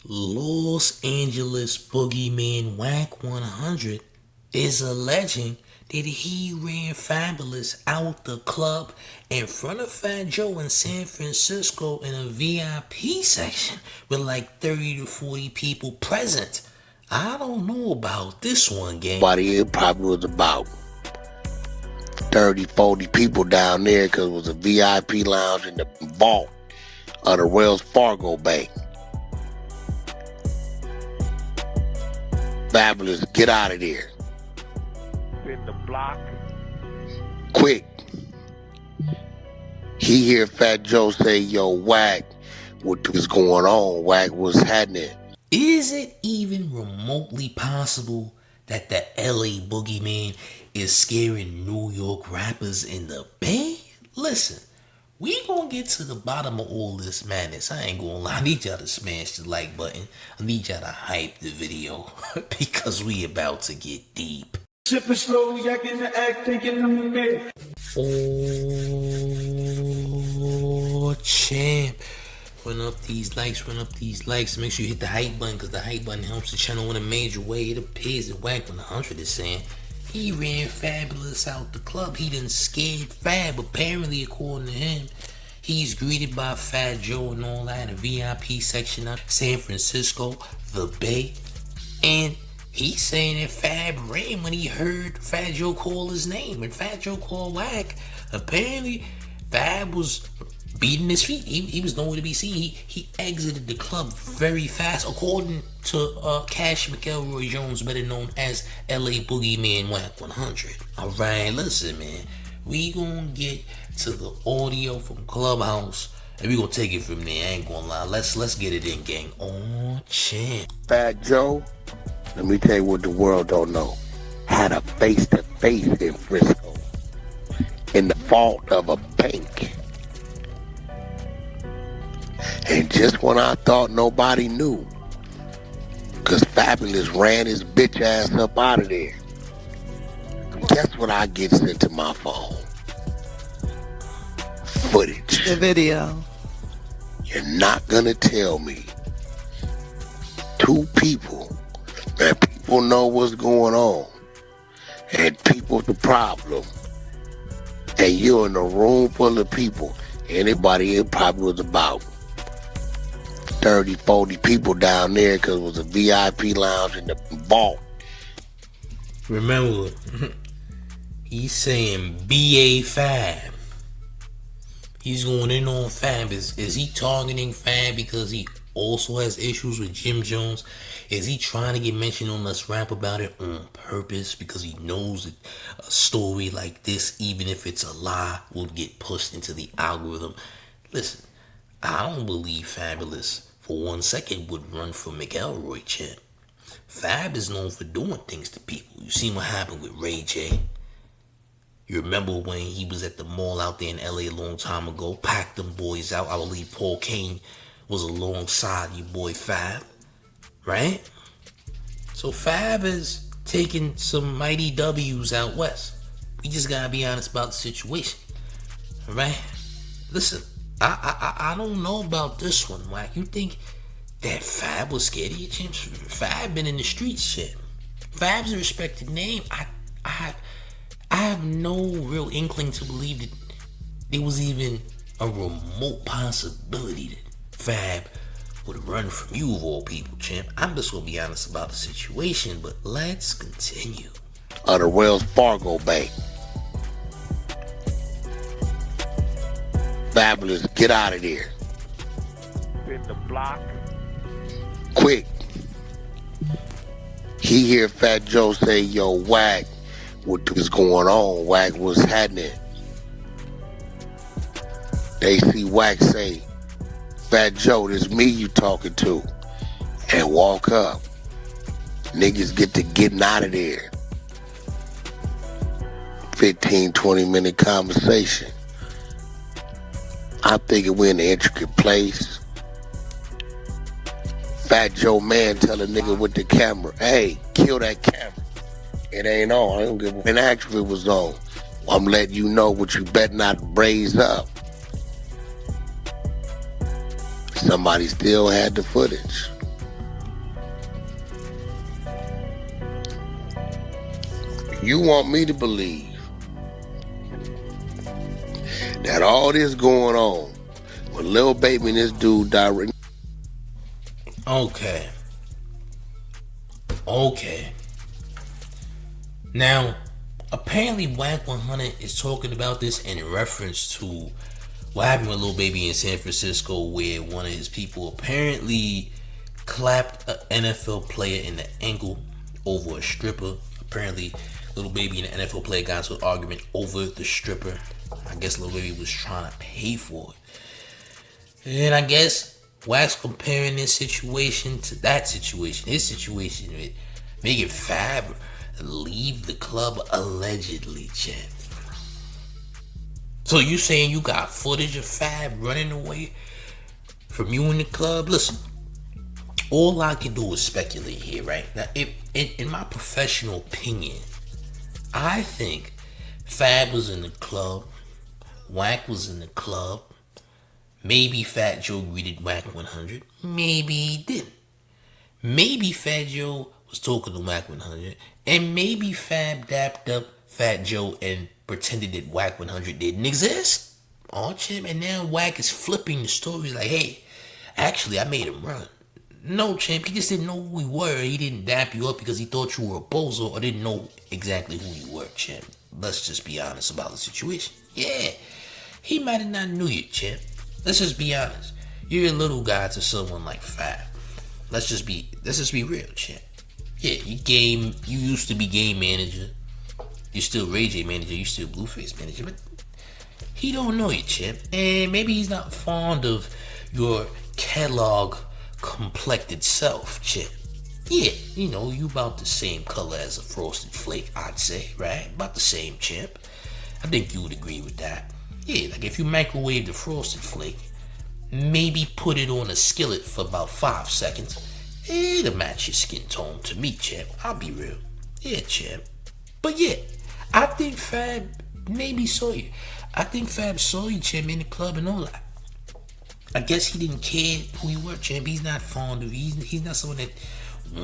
Los Angeles boogeyman Wack 100 is alleging that he ran Fabolous out the club in front of Fat Joe in San Francisco in a VIP section with like 30 to 40 people present. I don't know about this one, gang. It probably was about 30, 40 people down there because it was a VIP lounge in the vault of the Wells Fargo Bank. Fabolous, get out of there. In the block. Quick. He hear Fat Joe say, yo, Wack, what is going on? Wack, what's happening? Is it even remotely possible that the LA boogeyman is scaring New York rappers in the Bay? Listen, we gonna get to the bottom of all this madness. I ain't gonna lie. I need y'all to smash the like button. I need y'all to hype the video because we about to get deep. Sipping slow, yakking the act, thinking I'm mad. Oh, champ. Run up these likes, Make sure you hit the hype button because the hype button helps the channel in a major way. It appears that Wack 100 is saying he ran Fabolous out the club. He done scared Fab. Apparently, according to him, he's greeted by Fat Joe and all that in a VIP section of San Francisco, the Bay. And he's saying that Fab ran when he heard Fat Joe call his name. And Fat Joe called Wack. Apparently, Fab was beating his feet. He was nowhere to be seen. He exited the club very fast, according to Cash McElroy Jones, better known as LA Boogeyman Wack 100. Alright, listen, man. We gonna get to the audio from Clubhouse and we gonna take it from there. I ain't gonna lie. Let's get it in, gang. Oh, champ. Fat Joe, let me tell you what the world don't know. Had a face-to-face in Frisco in the vault of a bank. And just when I thought nobody knew, because Fabolous ran his bitch ass up out of there, guess what I get sent to my phone? Footage. The video. You're not gonna tell me two people, that people know what's going on, and people the problem, and you're in a room full of people, anybody, it probably was about 30, 40 people down there because it was a VIP lounge in the vault. Remember, he's saying BA Fab. He's going in on Fab. Is he targeting Fab because he also has issues with Jim Jones? Is he trying to get mentioned on Let's Rap About It on purpose because he knows that a story like this, even if it's a lie, will get pushed into the algorithm? Listen, I don't believe Fabolous for 1 second would run for McElroy, champ. Fab is known for doing things to people. You seen what happened with Ray J. You remember when he was at the mall out there in LA a long time ago, packed them boys out. I believe Paul Kane was alongside you boy Fab, right? So Fab is taking some mighty W's out west. We just gotta be honest about the situation, all right? Listen, I don't know about this one, Wack. You think that Fab was scared of you, champs? Fab been in the streets, shit. Fab's a respected name. I have no real inkling to believe that there was even a remote possibility that Fab would run from you of all people, champ. I'm just gonna be honest about the situation, but let's continue. Of the Wells Fargo Bank. Fabolous, get out of there. In the block. Quick. He hear Fat Joe say, yo, Wack, what is going on? Wack, what's happening? They see Wack say, Fat Joe, this me you talking to. And walk up. Niggas get to getting out of there. 15, 20-minute conversation. I'm thinking we're in an intricate place. Fat Joe man tell a nigga with the camera, hey, kill that camera. It ain't on. I don't give a fuck. And actually it was on. I'm letting you know what you better not raise up. Somebody still had the footage. You want me to believe that all this going on with Lil Baby and this dude direct. Okay. Now, apparently Wack 100 is talking about this in reference to what happened with Lil Baby in San Francisco, where one of his people apparently clapped an NFL player in the ankle over a stripper. Apparently, Lil Baby and the NFL player got into an argument over the stripper. I guess Lil Baby was trying to pay for it. And I guess Wack's comparing this situation to that situation. His situation with making Fab leave the club allegedly, champ. So you saying you got footage of Fab running away from you in the club? Listen, all I can do is speculate here, right? Now, in my professional opinion, I think Fab was in the club, Wack was in the club, maybe Fat Joe greeted Wack 100, maybe he didn't. Maybe Fat Joe was talking to Wack 100, and maybe Fab dapped up Fat Joe and pretended that Wack 100 didn't exist. Oh, champ, and now Wack is flipping the story like, hey, actually, I made him run. No, champ, he just didn't know who we were. He didn't dap you up because he thought you were a bozo or didn't know exactly who you were, champ. Let's just be honest about the situation. Yeah, he might have not knew you, champ. Let's just be honest. You're a little guy to someone like Fab. Let's just be real, champ. Yeah, you used to be game manager. You're still Ray J manager. You're still Blueface manager. But he don't know you, champ. And maybe he's not fond of your Kellogg complected self, champ. Yeah, you know, you about the same color as a frosted flake, I'd say, right? About the same, champ. I think you would agree with that. Yeah, like if you microwave the frosted flake, maybe put it on a skillet for about 5 seconds, it'll match your skin tone to me, champ. I'll be real. Yeah, champ. But yeah, I think Fab maybe saw you. I think Fab saw you, champ, in the club and all that. I guess he didn't care who you were, champ. He's not fond of you. He's not someone that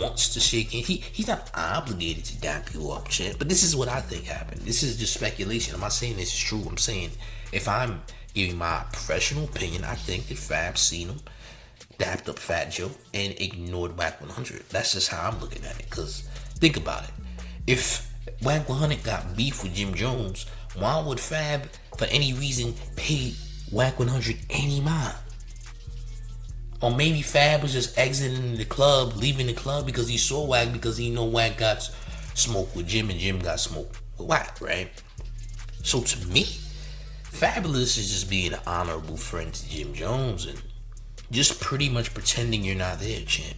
wants to shake in. He's not obligated to dap you up, champ. But this is what I think happened. This is just speculation. I'm not saying this is true. I'm saying if I'm giving my professional opinion, I think that Fab seen him, dapped up Fat Joe, and ignored Wack 100. That's just how I'm looking at it. Because think about it. If Wack 100 got beef with Jim Jones, why would Fab, for any reason, pay Wack 100 any mind? Or maybe Fab was just exiting the club, leaving the club because he saw Wack, because he know Wack got smoked with Jim and Jim got smoked with Wack, right? So to me, Fabolous is just being an honorable friend to Jim Jones and just pretty much pretending you're not there, champ.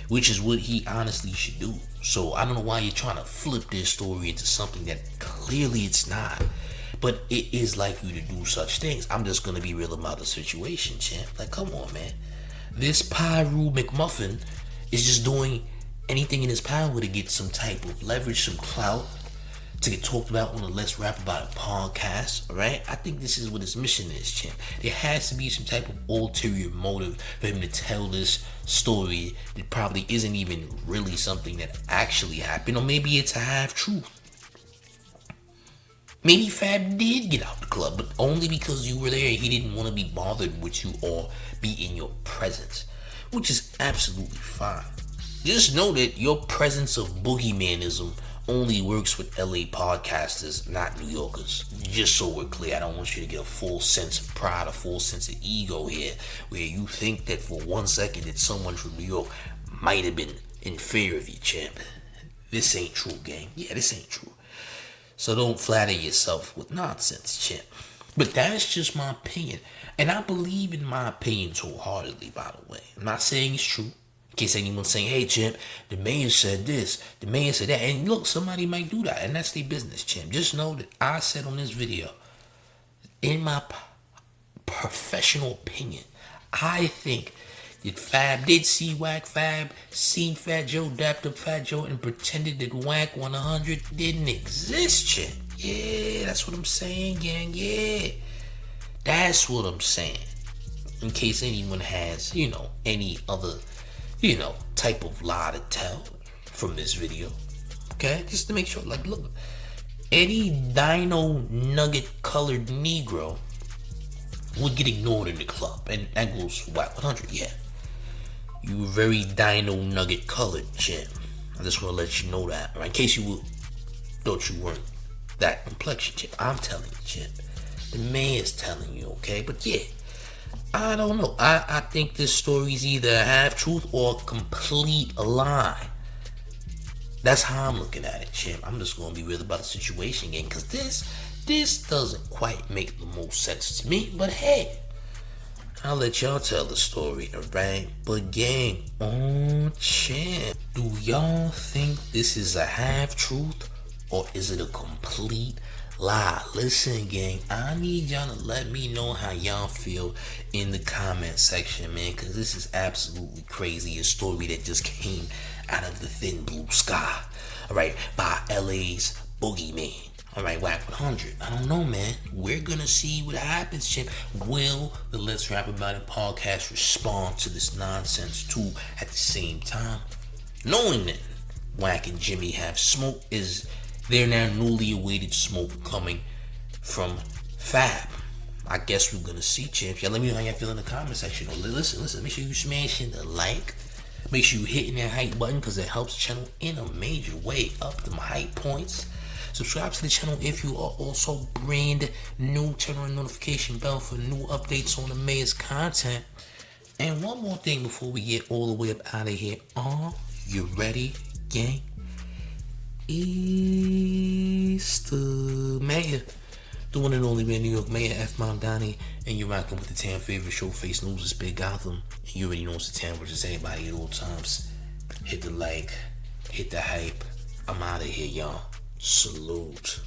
Which is what he honestly should do. So I don't know why you're trying to flip this story into something that clearly it's not. But it is like you to do such things. I'm just going to be real about the situation, champ. Like, come on, man. This Pyru McMuffin is just doing anything in his power to get some type of leverage, some clout, to get talked about on a Let's Rap About It podcast, alright? I think this is what his mission is, champ. There has to be some type of ulterior motive for him to tell this story that probably isn't even really something that actually happened, or maybe it's a half-truth. Maybe Fab did get out the club, but only because you were there and he didn't want to be bothered with you or be in your presence, which is absolutely fine. Just know that your presence of boogeymanism only works with LA podcasters, not New Yorkers. Just so we're clear, I don't want you to get a full sense of pride, a full sense of ego here, where you think that for 1 second that someone from New York might have been in fear of you, champ. This ain't true, gang. Yeah, this ain't true. So don't flatter yourself with nonsense, champ. But that's just my opinion. And I believe in my opinions wholeheartedly, by the way. I'm not saying it's true. In case anyone's saying, hey, champ, the mayor said this, the mayor said that. And look, somebody might do that, and that's their business, champ. Just know that I said on this video, in my professional opinion, I think that Fab did see Wack. Fab seen Fat Joe, dapped up Fat Joe, and pretended that Wack 100 didn't exist, champ. Yeah, that's what I'm saying, gang. Yeah, that's what I'm saying. In case anyone has, any other, type of lie to tell from this video. Okay, just to make sure. Like, look, any dino nugget colored Negro would get ignored in the club, and that goes for Wack 100. Yeah, you were very dino nugget colored, Jim. I just want to let you know that, right? In case you thought you weren't that complexion, Jim. I'm telling you, Jim. The man's telling you, okay? But yeah, I don't know. I think this story's either a half truth or a complete lie. That's how I'm looking at it, Jim. I'm just gonna be real about the situation again, cause this doesn't quite make the most sense to me. But hey, I'll let y'all tell the story, alright? But gang, on champ, do y'all think this is a half truth or is it a complete lie? Listen, gang, I need y'all to let me know how y'all feel in the comment section, man, because this is absolutely crazy. A story that just came out of the thin blue sky, alright, by LA's boogeyman. Alright, Wack 100. I don't know, man. We're gonna see what happens, Chip. Will the Let's Rap About It podcast respond to this nonsense too at the same time? Knowing that Wack and Jimmy have smoke, is there now newly awaited smoke coming from Fab? I guess we're gonna see, Chip. Y'all let me know how y'all feel in the comment section. Listen, make sure you smashing the like. Make sure you hitting that hype button because it helps the channel in a major way. Up them hype points. Subscribe to the channel if you are also brand new. Turn on the notification bell for new updates on the mayor's content. And one more thing before we get all the way up out of here. Are you ready, gang? It's the mayor. The one and only man, New York Mayor F. Donnie, and you're rocking with the town favorite Showface News is Big Gotham. And you already know it's the town versus anybody at all times. Hit the like, hit the hype. I'm out of here, y'all. Salute.